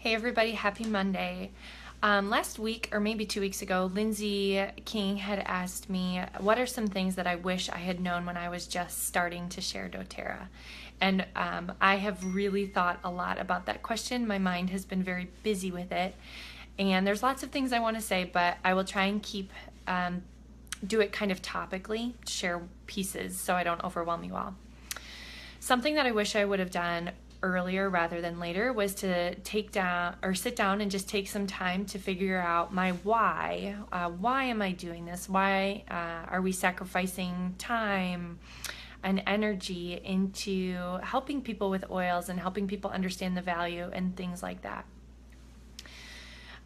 Hey everybody, happy Monday. Last week, or maybe 2 weeks ago, Lindsay King had asked me, what are some things that I wish I had known when I was just starting to share doTERRA? And I have really thought a lot about that question. My mind has been very busy with it. And there's lots of things I want to say, but I will try and do it kind of topically, share pieces so I don't overwhelm you all. Something that I wish I would have done earlier rather than later was to sit down and just take some time to figure out my why. Why am I doing this? Why are we sacrificing time and energy into helping people with oils and helping people understand the value and things like that?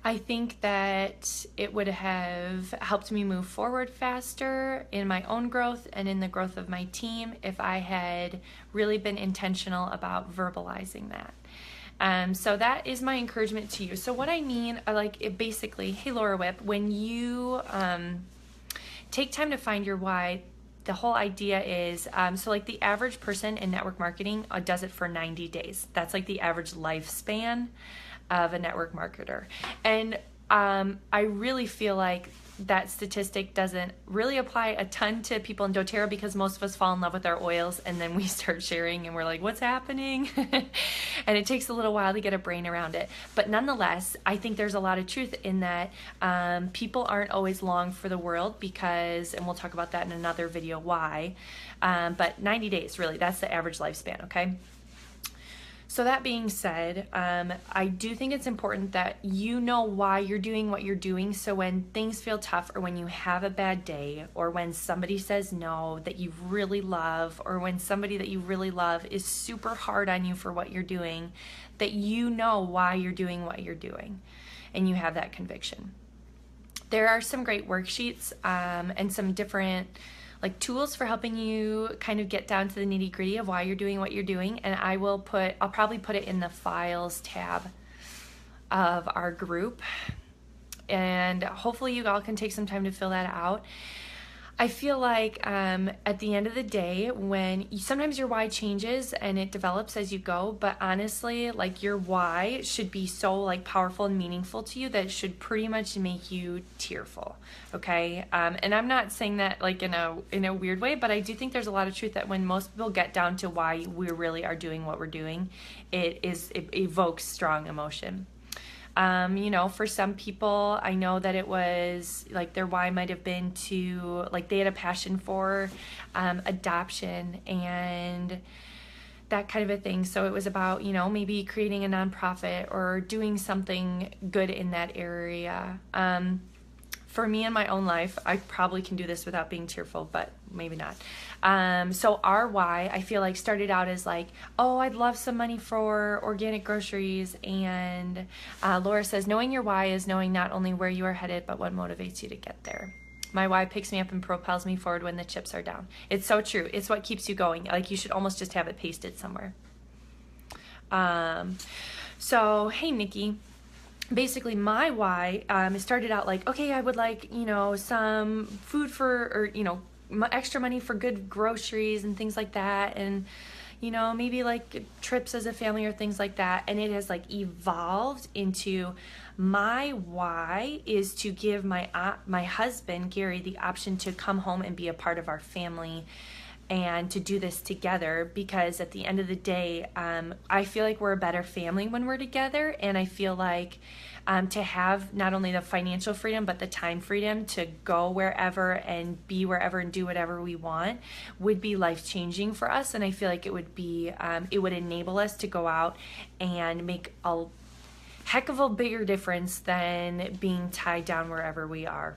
I think that it would have helped me move forward faster in my own growth and in the growth of my team if I had really been intentional about verbalizing that. So that is my encouragement to you. So what I mean, basically, hey Laura Whip, when you take time to find your why, the whole idea is, the average person in network marketing does it for 90 days. That's like the average lifespan of a network marketer. And I really feel like that statistic doesn't really apply a ton to people in doTERRA because most of us fall in love with our oils and then we start sharing and we're like, what's happening? And it takes a little while to get a brain around it. But nonetheless, I think there's a lot of truth in that. People aren't always long for the world because, and we'll talk about that in another video, why. But 90 days, really, that's the average lifespan, okay? So that being said, I do think it's important that you know why you're doing what you're doing, so when things feel tough or when you have a bad day or when somebody says no that you really love or when somebody that you really love is super hard on you for what you're doing, that you know why you're doing what you're doing and you have that conviction. There are some great worksheets and some different tools for helping you kind of get down to the nitty gritty of why you're doing what you're doing. And I'll probably put it in the files tab of our group. And hopefully you all can take some time to fill that out. I feel like at the end of the day, sometimes your why changes and it develops as you go, but honestly, your why should be so powerful and meaningful to you that it should pretty much make you tearful, okay? And I'm not saying that in a weird way, but I do think there's a lot of truth that when most people get down to why we really are doing what we're doing, it evokes strong emotion. For some people, I know that it was their why might have been to they had a passion for adoption and that kind of a thing. So it was about, maybe creating a nonprofit or doing something good in that area. For me in my own life, I probably can do this without being tearful, but maybe not. So our why, I feel started out as I'd love some money for organic groceries. And Laura says, knowing your why is knowing not only where you are headed, but what motivates you to get there. My why picks me up and propels me forward when the chips are down. It's so true. It's what keeps you going. You should almost just have it pasted somewhere. So, hey, Nikki. Basically, my why started out okay, I would some food or extra money for good groceries and things like that, and maybe trips as a family or things like that. And it has evolved into my why is to give my husband Gary the option to come home and be a part of our family and to do this together, because at the end of the day, I feel we're a better family when we're together, and I feel to have not only the financial freedom, but the time freedom to go wherever and be wherever and do whatever we want would be life-changing for us, and I feel it would be, it would enable us to go out and make a heck of a bigger difference than being tied down wherever we are.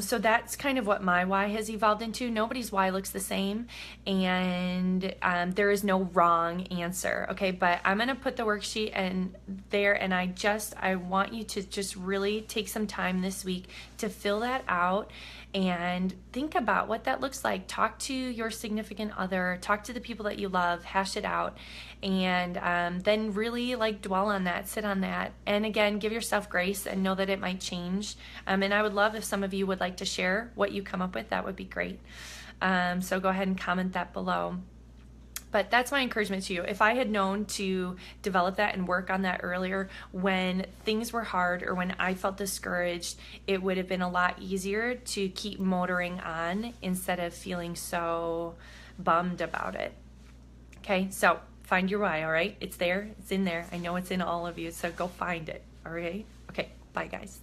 So that's kind of what my why has evolved into. Nobody's why looks the same, and there is no wrong answer, okay? But I'm going to put the worksheet there, and I want you to just really take some time this week to fill that out and think about what that looks like. Talk to your significant other, talk to the people that you love, hash it out, and then really dwell on that, sit on that, and again, give yourself grace and know that it might change. And I would love if some of you would like to share what you come up with. That would be great. So go ahead and comment that below. But that's my encouragement to you. If I had known to develop that and work on that earlier when things were hard or when I felt discouraged, it would have been a lot easier to keep motoring on instead of feeling so bummed about it. Okay, so find your why, all right? It's there, it's in there. I know it's in all of you, so go find it, all right? Okay, bye guys.